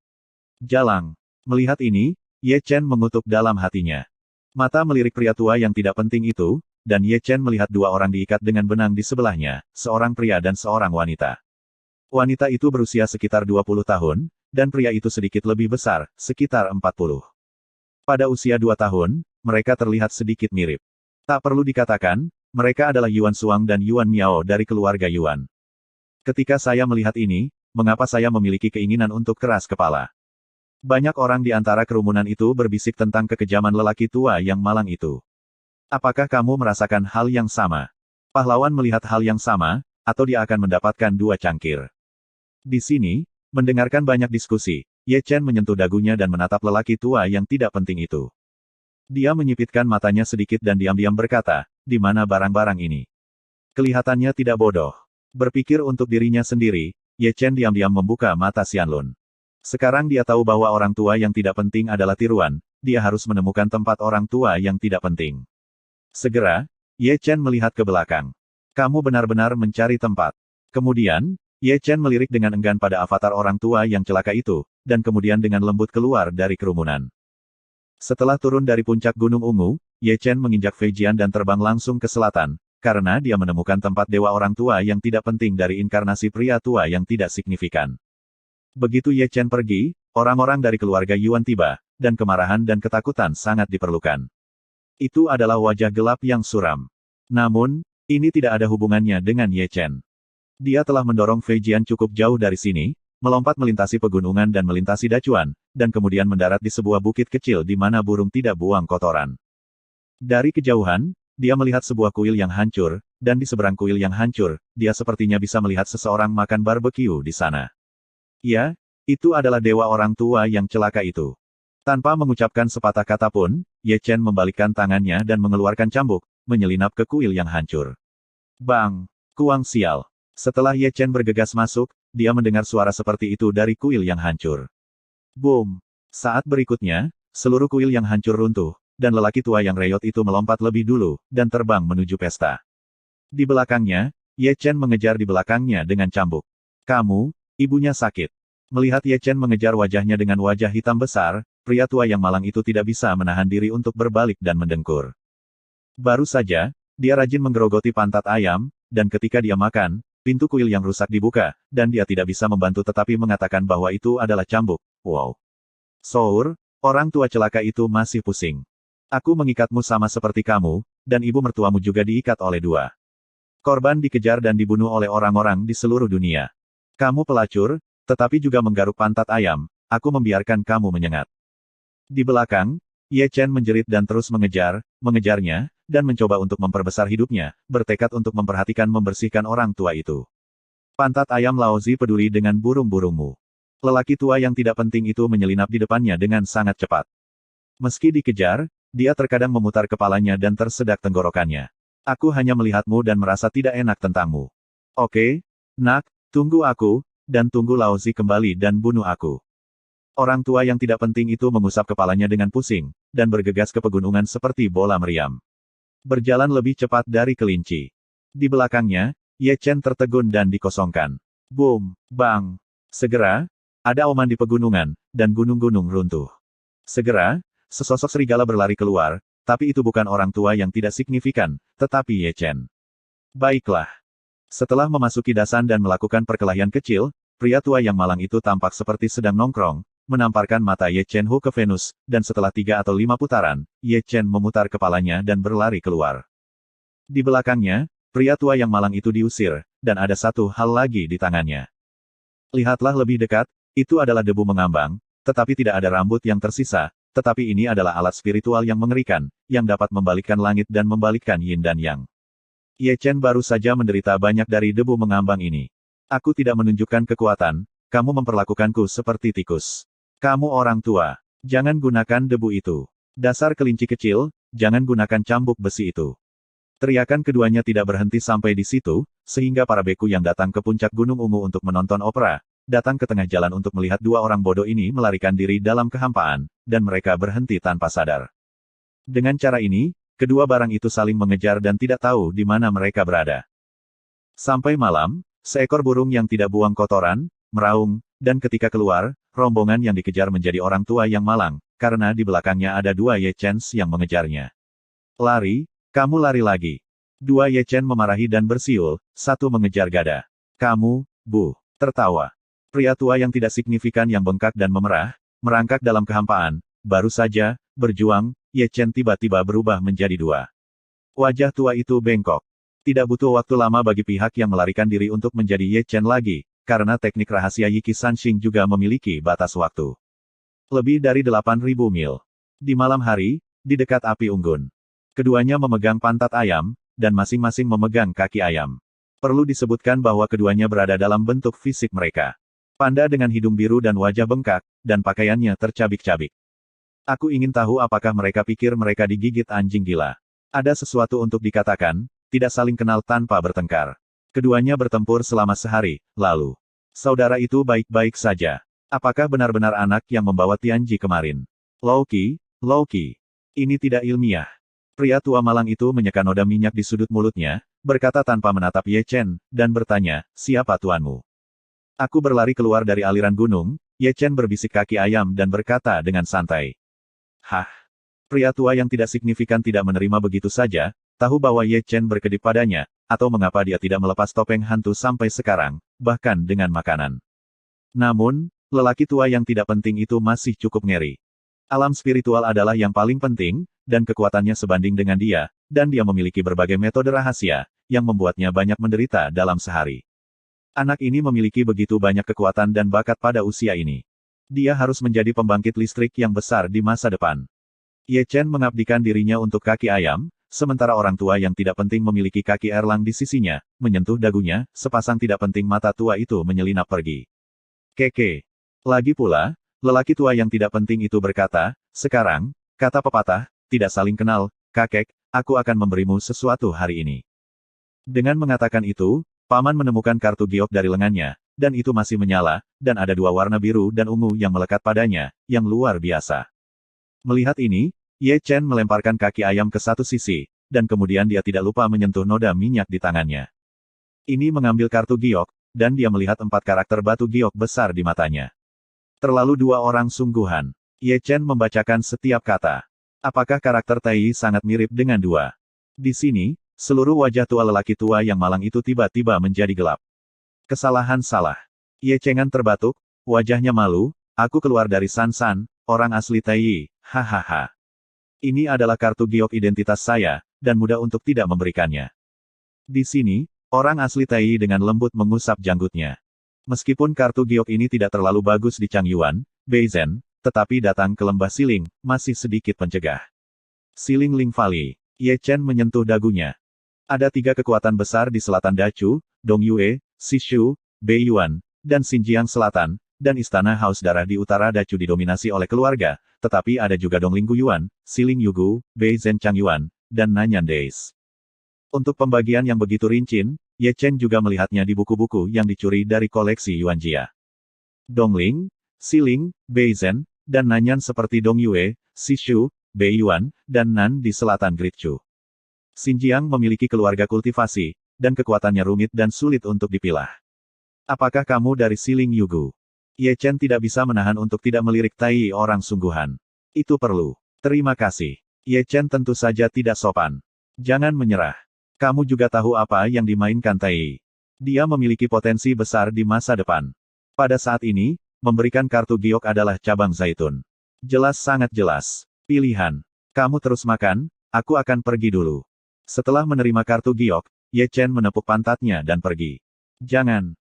Jalang. Melihat ini, Ye Chen mengutuk dalam hatinya. Mata melirik pria tua yang tidak penting itu, dan Ye Chen melihat dua orang diikat dengan benang di sebelahnya, seorang pria dan seorang wanita. Wanita itu berusia sekitar 20 tahun, dan pria itu sedikit lebih besar, sekitar 40. Pada usia 2 tahun, mereka terlihat sedikit mirip. Tak perlu dikatakan, mereka adalah Yuan Suang dan Yuan Miao dari keluarga Yuan. Ketika saya melihat ini, mengapa saya memiliki keinginan untuk keras kepala? Banyak orang di antara kerumunan itu berbisik tentang kekejaman lelaki tua yang malang itu. Apakah kamu merasakan hal yang sama? Pahlawan melihat hal yang sama, atau dia akan mendapatkan 2 cangkir. Di sini, mendengarkan banyak diskusi, Ye Chen menyentuh dagunya dan menatap lelaki tua yang tidak penting itu. Dia menyipitkan matanya sedikit dan diam-diam berkata, di mana barang-barang ini? Kelihatannya tidak bodoh. Berpikir untuk dirinya sendiri, Ye Chen diam-diam membuka mata Xianlun. Sekarang dia tahu bahwa orang tua yang tidak penting adalah tiruan, dia harus menemukan tempat orang tua yang tidak penting. Segera, Ye Chen melihat ke belakang. Kamu benar-benar mencari tempat. Kemudian, Ye Chen melirik dengan enggan pada avatar orang tua yang celaka itu, dan kemudian dengan lembut keluar dari kerumunan. Setelah turun dari puncak Gunung Ungu, Ye Chen menginjak Feijian dan terbang langsung ke selatan, karena dia menemukan tempat dewa orang tua yang tidak penting dari inkarnasi pria tua yang tidak signifikan. Begitu Ye Chen pergi, orang-orang dari keluarga Yuan tiba, dan kemarahan dan ketakutan sangat diperlukan. Itu adalah wajah gelap yang suram. Namun, ini tidak ada hubungannya dengan Ye Chen. Dia telah mendorong Feijian cukup jauh dari sini, melompat melintasi pegunungan dan melintasi dacuan, dan kemudian mendarat di sebuah bukit kecil di mana burung tidak buang kotoran. Dari kejauhan, dia melihat sebuah kuil yang hancur, dan di seberang kuil yang hancur, dia sepertinya bisa melihat seseorang makan barbeque di sana. Ya, itu adalah dewa orang tua yang celaka itu. Tanpa mengucapkan sepatah kata pun, Ye Chen membalikkan tangannya dan mengeluarkan cambuk, menyelinap ke kuil yang hancur. Bang! Kuang sial! Setelah Ye Chen bergegas masuk, dia mendengar suara seperti itu dari kuil yang hancur. Boom! Saat berikutnya, seluruh kuil yang hancur runtuh, dan lelaki tua yang reyot itu melompat lebih dulu, dan terbang menuju pesta. Di belakangnya, Ye Chen mengejar di belakangnya dengan cambuk. Kamu, ibunya sakit. Melihat Ye Chen mengejar wajahnya dengan wajah hitam besar, pria tua yang malang itu tidak bisa menahan diri untuk berbalik dan mendengkur. Baru saja, dia rajin menggerogoti pantat ayam, dan ketika dia makan, pintu kuil yang rusak dibuka, dan dia tidak bisa membantu tetapi mengatakan bahwa itu adalah cambuk. Wow! Sour, orang tua celaka itu masih pusing. Aku mengikatmu sama seperti kamu, dan ibu mertuamu juga diikat oleh 2 korban dikejar dan dibunuh oleh orang-orang di seluruh dunia. Kamu pelacur, tetapi juga menggaruk pantat ayam, aku membiarkan kamu menyengat. Di belakang, Ye Chen menjerit dan terus mengejarnya, dan mencoba untuk memperbesar hidupnya, bertekad untuk memperhatikan membersihkan orang tua itu. Pantat ayam Laozi peduli dengan burung-burungmu. Lelaki tua yang tidak penting itu menyelinap di depannya dengan sangat cepat. Meski dikejar, dia terkadang memutar kepalanya dan tersedak tenggorokannya. Aku hanya melihatmu dan merasa tidak enak tentangmu. Oke, nak, tunggu aku, dan tunggu Laozi kembali dan bunuh aku. Orang tua yang tidak penting itu mengusap kepalanya dengan pusing, dan bergegas ke pegunungan seperti bola meriam. Berjalan lebih cepat dari kelinci. Di belakangnya, Ye Chen tertegun dan dikosongkan. Boom! Bang! Segera, ada oman di pegunungan, dan gunung-gunung runtuh. Segera, sesosok serigala berlari keluar, tapi itu bukan orang tua yang tidak signifikan, tetapi Ye Chen. Baiklah. Setelah memasuki dasan dan melakukan perkelahian kecil, pria tua yang malang itu tampak seperti sedang nongkrong, menamparkan mata Ye Chen Hu ke Venus, dan setelah 3 atau 5 putaran, Ye Chen memutar kepalanya dan berlari keluar. Di belakangnya, pria tua yang malang itu diusir, dan ada satu hal lagi di tangannya. Lihatlah lebih dekat, itu adalah debu mengambang, tetapi tidak ada rambut yang tersisa, tetapi ini adalah alat spiritual yang mengerikan, yang dapat membalikkan langit dan membalikkan yin dan yang. Ye Chen baru saja menderita banyak dari debu mengambang ini. Aku tidak menunjukkan kekuatan, kamu memperlakukanku seperti tikus. Kamu orang tua. Jangan gunakan debu itu. Dasar kelinci kecil, jangan gunakan cambuk besi itu. Teriakan keduanya tidak berhenti sampai di situ, sehingga para beku yang datang ke puncak Gunung Ungu untuk menonton opera, datang ke tengah jalan untuk melihat dua orang bodoh ini melarikan diri dalam kehampaan, dan mereka berhenti tanpa sadar. Dengan cara ini, kedua barang itu saling mengejar dan tidak tahu di mana mereka berada. Sampai malam, seekor burung yang tidak buang kotoran, meraung, dan ketika keluar, rombongan yang dikejar menjadi orang tua yang malang, karena di belakangnya ada dua Ye Chen yang mengejarnya. Lari, kamu lari lagi. Dua Ye Chen memarahi dan bersiul, satu mengejar gada. Kamu, Bu, tertawa. Pria tua yang tidak signifikan yang bengkak dan memerah, merangkak dalam kehampaan, baru saja, berjuang, Ye Chen tiba-tiba berubah menjadi dua. Wajah tua itu bengkok. Tidak butuh waktu lama bagi pihak yang melarikan diri untuk menjadi Ye Chen lagi, karena teknik rahasia Yiki Sanxing juga memiliki batas waktu. Lebih dari 8.000 mil. Di malam hari, di dekat api unggun. Keduanya memegang pantat ayam, dan masing-masing memegang kaki ayam. Perlu disebutkan bahwa keduanya berada dalam bentuk fisik mereka. Panda dengan hidung biru dan wajah bengkak, dan pakaiannya tercabik-cabik. Aku ingin tahu apakah mereka pikir mereka digigit anjing gila. Ada sesuatu untuk dikatakan, tidak saling kenal tanpa bertengkar. Keduanya bertempur selama sehari, lalu. Saudara itu baik-baik saja. Apakah benar-benar anak yang membawa Tianji kemarin? Loki, ini tidak ilmiah. Pria tua malang itu menyeka noda minyak di sudut mulutnya, berkata tanpa menatap Ye Chen, dan bertanya, siapa tuanmu? Aku berlari keluar dari aliran gunung, Ye Chen berbisik kaki ayam dan berkata dengan santai. Hah? Pria tua yang tidak signifikan tidak menerima begitu saja, tahu bahwa Ye Chen berkedip padanya, atau mengapa dia tidak melepas topeng hantu sampai sekarang, bahkan dengan makanan. Namun, lelaki tua yang tidak penting itu masih cukup ngeri. Alam spiritual adalah yang paling penting, dan kekuatannya sebanding dengan dia, dan dia memiliki berbagai metode rahasia, yang membuatnya banyak menderita dalam sehari. Anak ini memiliki begitu banyak kekuatan dan bakat pada usia ini. Dia harus menjadi pembangkit listrik yang besar di masa depan. Ye Chen mengabdikan dirinya untuk kaki ayam, sementara orang tua yang tidak penting memiliki kaki erlang di sisinya, menyentuh dagunya, sepasang tidak penting mata tua itu menyelinap pergi. Keke. Lagi pula, lelaki tua yang tidak penting itu berkata, sekarang, kata pepatah, tidak saling kenal, kakek, aku akan memberimu sesuatu hari ini. Dengan mengatakan itu, paman menemukan kartu giok dari lengannya, dan itu masih menyala, dan ada dua warna biru dan ungu yang melekat padanya, yang luar biasa. Melihat ini, Ye Chen melemparkan kaki ayam ke satu sisi, dan kemudian dia tidak lupa menyentuh noda minyak di tangannya. Ini mengambil kartu giok, dan dia melihat 4 karakter batu giok besar di matanya. Terlalu dua orang sungguhan. Ye Chen membacakan setiap kata. Apakah karakter Tai sangat mirip dengan dua? Di sini, seluruh wajah tua lelaki tua yang malang itu tiba-tiba menjadi gelap. Kesalahan salah. Ye Chengan terbatuk, wajahnya malu, aku keluar dari San San, orang asli Tai, hahaha. Ini adalah kartu giok identitas saya, dan mudah untuk tidak memberikannya. Di sini, orang asli Tai dengan lembut mengusap janggutnya. Meskipun kartu giok ini tidak terlalu bagus di Changyuan, Beizhen, tetapi datang ke lembah Siling, masih sedikit pencegah. Siling Ling Valley. Ye Chen menyentuh dagunya. Ada 3 kekuatan besar di selatan Dachu, Dongyue, Sishu, Beiyuan, dan Xinjiang Selatan, dan Istana Haus Darah di utara Dachu didominasi oleh keluarga, tetapi ada juga Dongling Guyuan, Siling Yugu, Beizhen Changyuan, dan Nanyan Days. Untuk pembagian yang begitu rinci, Ye Chen juga melihatnya di buku-buku yang dicuri dari koleksi Yuanjia. Dongling, Siling, Beizhen, dan Nanyan seperti Dongyue, Sishu, Beiyuan, dan Nan di selatan Gritchu. Xinjiang memiliki keluarga kultivasi, dan kekuatannya rumit dan sulit untuk dipilah. Apakah kamu dari Siling Yugu? Ye Chen tidak bisa menahan untuk tidak melirik Tai orang sungguhan. Itu perlu. Terima kasih. Ye Chen tentu saja tidak sopan. Jangan menyerah. Kamu juga tahu apa yang dimainkan Tai. Dia memiliki potensi besar di masa depan. Pada saat ini, memberikan kartu giok adalah cabang zaitun. Jelas sangat jelas. Pilihan. Kamu terus makan, aku akan pergi dulu. Setelah menerima kartu giok, Ye Chen menepuk pantatnya dan pergi. Jangan.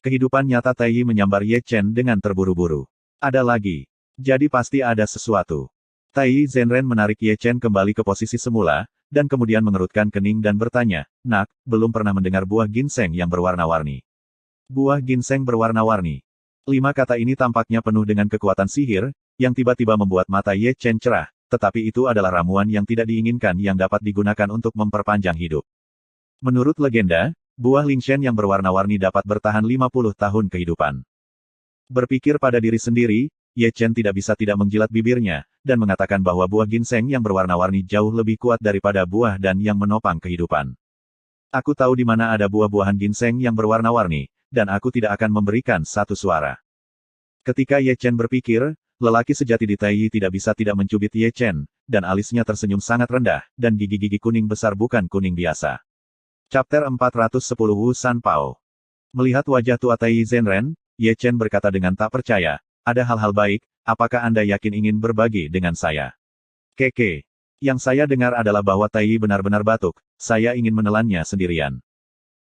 Kehidupan nyata Tai menyambar Ye Chen dengan terburu-buru. Ada lagi. Jadi pasti ada sesuatu. Tai Zhenren menarik Ye Chen kembali ke posisi semula, dan kemudian mengerutkan kening dan bertanya, nak, belum pernah mendengar buah ginseng yang berwarna-warni. Buah ginseng berwarna-warni. 5 kata ini tampaknya penuh dengan kekuatan sihir, yang tiba-tiba membuat mata Ye Chen cerah, tetapi itu adalah ramuan yang tidak diinginkan yang dapat digunakan untuk memperpanjang hidup. Menurut legenda, buah Lingshen yang berwarna-warni dapat bertahan 50 tahun kehidupan. Berpikir pada diri sendiri, Ye Chen tidak bisa tidak menjilat bibirnya, dan mengatakan bahwa buah ginseng yang berwarna-warni jauh lebih kuat daripada buah dan yang menopang kehidupan. Aku tahu di mana ada buah-buahan ginseng yang berwarna-warni, dan aku tidak akan memberikan satu suara. Ketika Ye Chen berpikir, lelaki sejati di Taiyi tidak bisa tidak mencubit Ye Chen, dan alisnya tersenyum sangat rendah, dan gigi-gigi kuning besar bukan kuning biasa. Chapter 410 Wu San Pao. Melihat wajah tua Taiyi Zhenren, Ye Chen berkata dengan tak percaya, ada hal-hal baik, apakah Anda yakin ingin berbagi dengan saya? Keke. Yang saya dengar adalah bahwa Taiyi benar-benar batuk, saya ingin menelannya sendirian.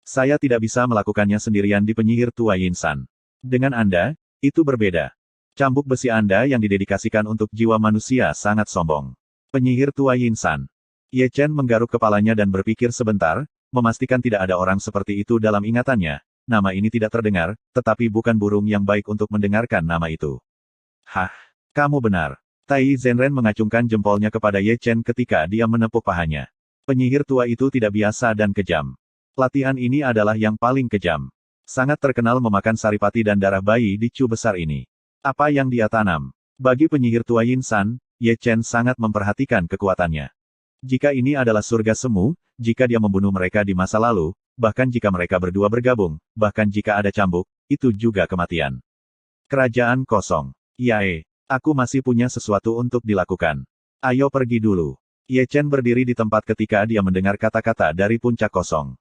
Saya tidak bisa melakukannya sendirian di penyihir tua Yinsan. Dengan Anda, itu berbeda. Cambuk besi Anda yang didedikasikan untuk jiwa manusia sangat sombong. Penyihir tua Yinsan. Ye Chen menggaruk kepalanya dan berpikir sebentar, memastikan tidak ada orang seperti itu dalam ingatannya. Nama ini tidak terdengar, tetapi bukan burung yang baik untuk mendengarkan nama itu. Hah, kamu benar. Taiyi Zhenren mengacungkan jempolnya kepada Ye Chen ketika dia menepuk pahanya. Penyihir tua itu tidak biasa dan kejam. Latihan ini adalah yang paling kejam. Sangat terkenal memakan saripati dan darah bayi di cu besar ini. Apa yang dia tanam? Bagi penyihir tua Yinsan, Ye Chen sangat memperhatikan kekuatannya. Jika ini adalah surga semu, jika dia membunuh mereka di masa lalu, bahkan jika mereka berdua bergabung, bahkan jika ada cambuk, itu juga kematian. Kerajaan kosong. Yae. Aku masih punya sesuatu untuk dilakukan. Ayo pergi dulu. Ye Chen berdiri di tempat ketika dia mendengar kata-kata dari puncak kosong.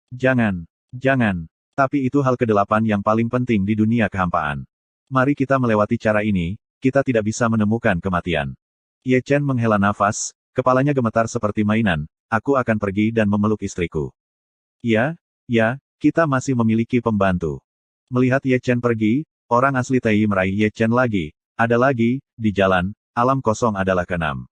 Jangan. Jangan. Tapi itu hal ke-8 yang paling penting di dunia kehampaan. Mari kita melewati cara ini, kita tidak bisa menemukan kematian. Ye Chen menghela nafas, kepalanya gemetar seperti mainan, aku akan pergi dan memeluk istriku. Ya, kita masih memiliki pembantu. Melihat Ye Chen pergi, orang asli Taiyi meraih Ye Chen lagi. Ada lagi, di jalan, alam kosong adalah keenam.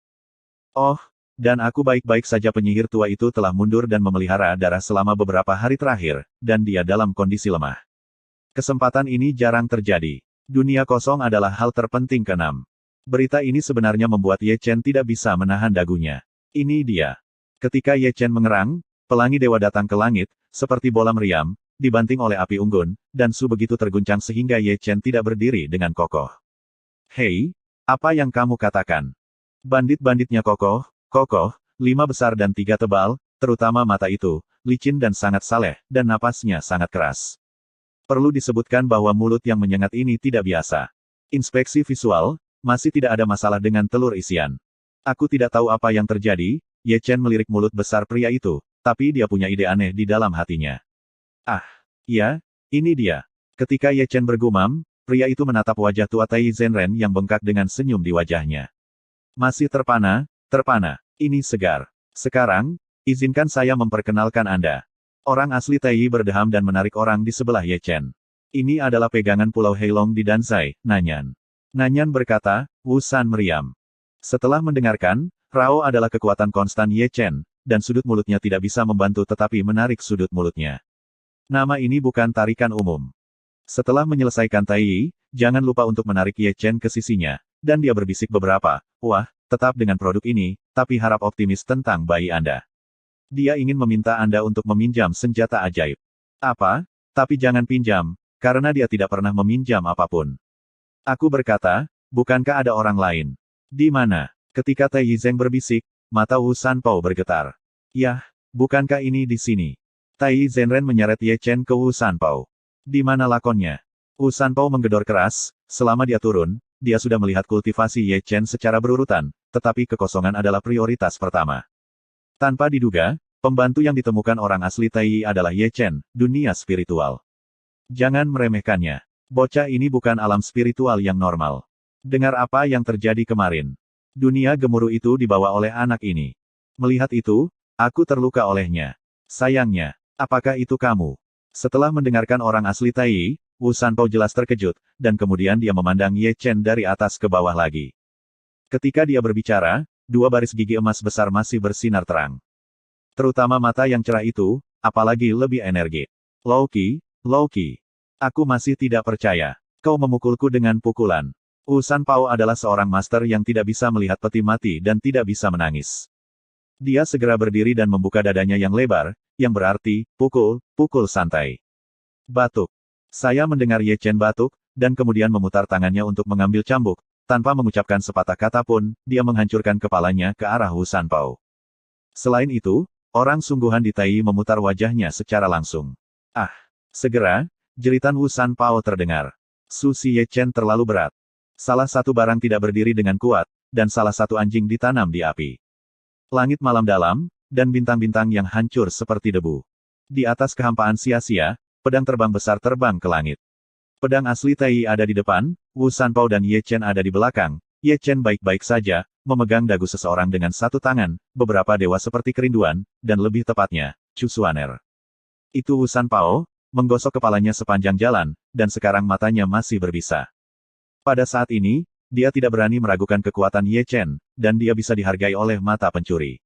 Oh, dan aku baik-baik saja penyihir tua itu telah mundur dan memelihara darah selama beberapa hari terakhir, dan dia dalam kondisi lemah. Kesempatan ini jarang terjadi. Dunia kosong adalah hal terpenting keenam. Berita ini sebenarnya membuat Ye Chen tidak bisa menahan dagunya. Ini dia. Ketika Ye Chen mengerang, pelangi dewa datang ke langit, seperti bola meriam, dibanting oleh api unggun, dan Su begitu terguncang sehingga Ye Chen tidak berdiri dengan kokoh. Hei, apa yang kamu katakan? Bandit-banditnya kokoh, 5 besar dan 3 tebal, terutama mata itu, licin dan sangat saleh, dan napasnya sangat keras. Perlu disebutkan bahwa mulut yang menyengat ini tidak biasa. Inspeksi visual, masih tidak ada masalah dengan telur isian. Aku tidak tahu apa yang terjadi, Ye Chen melirik mulut besar pria itu, tapi dia punya ide aneh di dalam hatinya. Ah, iya, ini dia. Ketika Ye Chen bergumam, pria itu menatap wajah tua Taiyi Zhenren yang bengkak dengan senyum di wajahnya. Masih terpana, ini segar. Sekarang, izinkan saya memperkenalkan Anda. Orang asli Taiyi berdeham dan menarik orang di sebelah Ye Chen. Ini adalah pegangan Pulau Heilong di Danzai, Nanyan. Nanyan berkata, Wu San meriam. Setelah mendengarkan, Rao adalah kekuatan konstan Ye Chen, dan sudut mulutnya tidak bisa membantu tetapi menarik sudut mulutnya. Nama ini bukan tarikan umum. Setelah menyelesaikan Taiyi, jangan lupa untuk menarik Ye Chen ke sisinya, dan dia berbisik beberapa, wah, tetap dengan produk ini, tapi harap optimis tentang bayi Anda. Dia ingin meminta Anda untuk meminjam senjata ajaib. Apa? Tapi jangan pinjam, karena dia tidak pernah meminjam apapun. Aku berkata, bukankah ada orang lain? Di mana? Ketika Taiyi Zeng berbisik, mata Wu Sanpao bergetar. Yah, bukankah ini di sini? Taiyi Zhenren menyeret Ye Chen ke Wu Sanpao. Di mana lakonnya? Wu Sanpao menggedor keras, selama dia turun, dia sudah melihat kultivasi Ye Chen secara berurutan, tetapi kekosongan adalah prioritas pertama. Tanpa diduga, pembantu yang ditemukan orang asli Taiyi adalah Ye Chen, dunia spiritual. Jangan meremehkannya. Bocah ini bukan alam spiritual yang normal. Dengar apa yang terjadi kemarin. Dunia gemuruh itu dibawa oleh anak ini. Melihat itu, aku terluka olehnya. Sayangnya, apakah itu kamu? Setelah mendengarkan orang asli Taiyi, Wu Sanpao jelas terkejut, dan kemudian dia memandang Ye Chen dari atas ke bawah lagi. Ketika dia berbicara, 2 baris gigi emas besar masih bersinar terang. Terutama mata yang cerah itu, apalagi lebih energik. Loki, aku masih tidak percaya. Kau memukulku dengan pukulan. Wu Sanpao adalah seorang master yang tidak bisa melihat peti mati dan tidak bisa menangis. Dia segera berdiri dan membuka dadanya yang lebar, yang berarti, pukul, pukul santai. Batuk. Saya mendengar Ye Chen batuk, dan kemudian memutar tangannya untuk mengambil cambuk. Tanpa mengucapkan sepatah kata pun, dia menghancurkan kepalanya ke arah Wu Sanpao. Selain itu, orang sungguhan di Tai memutar wajahnya secara langsung. Ah! Segera, jeritan Wu Sanpao terdengar. Susi Ye Chen terlalu berat. Salah satu barang tidak berdiri dengan kuat, dan salah satu anjing ditanam di api. Langit malam dalam, dan bintang-bintang yang hancur seperti debu. Di atas kehampaan sia-sia, pedang terbang besar terbang ke langit. Pedang asli Tai ada di depan, Wu Sanpao dan Ye Chen ada di belakang. Ye Chen baik-baik saja, memegang dagu seseorang dengan satu tangan, beberapa dewa seperti kerinduan, dan lebih tepatnya, Chu Xuaner. Itu Wu Sanpao, menggosok kepalanya sepanjang jalan, dan sekarang matanya masih berbisa. Pada saat ini, dia tidak berani meragukan kekuatan Ye Chen, dan dia bisa dihargai oleh mata pencuri.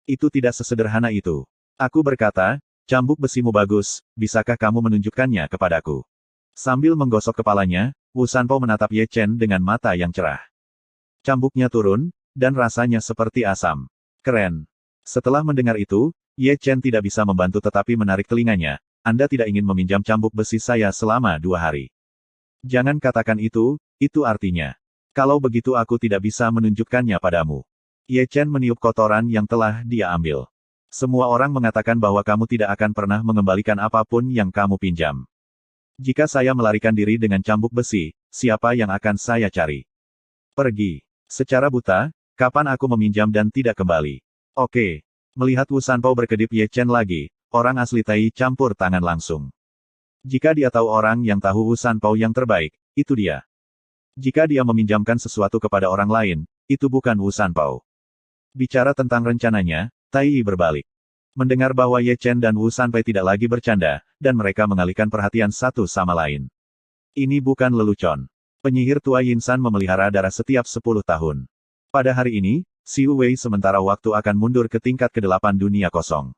Itu tidak sesederhana itu. Aku berkata, cambuk besimu bagus, bisakah kamu menunjukkannya kepadaku? Sambil menggosok kepalanya, Wu Sanpao menatap Ye Chen dengan mata yang cerah. Cambuknya turun, dan rasanya seperti asam. Keren. Setelah mendengar itu, Ye Chen tidak bisa membantu tetapi menarik telinganya. Anda tidak ingin meminjam cambuk besi saya selama 2 hari. Jangan katakan itu artinya. Kalau begitu aku tidak bisa menunjukkannya padamu. Ye Chen meniup kotoran yang telah dia ambil. Semua orang mengatakan bahwa kamu tidak akan pernah mengembalikan apapun yang kamu pinjam. Jika saya melarikan diri dengan cambuk besi, siapa yang akan saya cari? Pergi. Secara buta, kapan aku meminjam dan tidak kembali? Oke. Melihat Wu Sanpao berkedip Ye Chen lagi, orang asli Tai campur tangan langsung. Jika dia tahu orang yang tahu Wu Sanpao yang terbaik, itu dia. Jika dia meminjamkan sesuatu kepada orang lain, itu bukan Wu Sanpao. Bicara tentang rencananya, Tai berbalik. Mendengar bahwa Ye Chen dan Wu Sanpao tidak lagi bercanda, dan mereka mengalihkan perhatian satu sama lain. Ini bukan lelucon. Penyihir tua Yinsan memelihara darah setiap 10 tahun. Pada hari ini, Xiu Wei sementara waktu akan mundur ke tingkat ke-8 dunia kosong.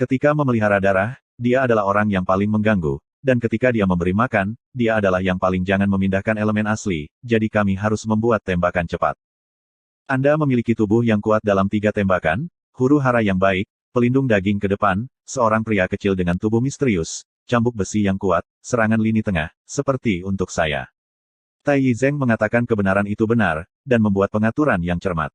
Ketika memelihara darah, dia adalah orang yang paling mengganggu, dan ketika dia memberi makan, dia adalah yang paling jangan memindahkan elemen asli, jadi kami harus membuat tembakan cepat. Anda memiliki tubuh yang kuat dalam 3 tembakan, huru hara yang baik, pelindung daging ke depan, seorang pria kecil dengan tubuh misterius, cambuk besi yang kuat, serangan lini tengah, seperti untuk saya. Tai Yizeng mengatakan kebenaran itu benar, dan membuat pengaturan yang cermat.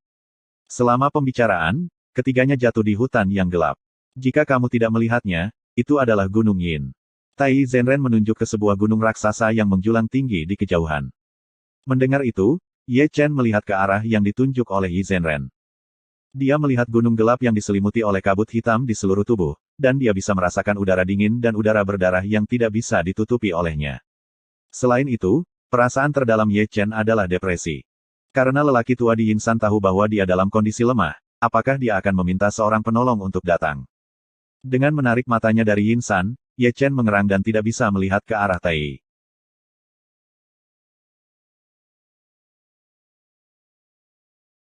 Selama pembicaraan, ketiganya jatuh di hutan yang gelap. Jika kamu tidak melihatnya, itu adalah Gunung Yin. Tai Zhenren menunjuk ke sebuah gunung raksasa yang menjulang tinggi di kejauhan. Mendengar itu, Ye Chen melihat ke arah yang ditunjuk oleh Yi Zhenren. Dia melihat gunung gelap yang diselimuti oleh kabut hitam di seluruh tubuh, dan dia bisa merasakan udara dingin dan udara berdarah yang tidak bisa ditutupi olehnya. Selain itu, perasaan terdalam Ye Chen adalah depresi. Karena lelaki tua di Yinsan tahu bahwa dia dalam kondisi lemah, apakah dia akan meminta seorang penolong untuk datang? Dengan menarik matanya dari Yinsan, Ye Chen mengerang dan tidak bisa melihat ke arah Tai.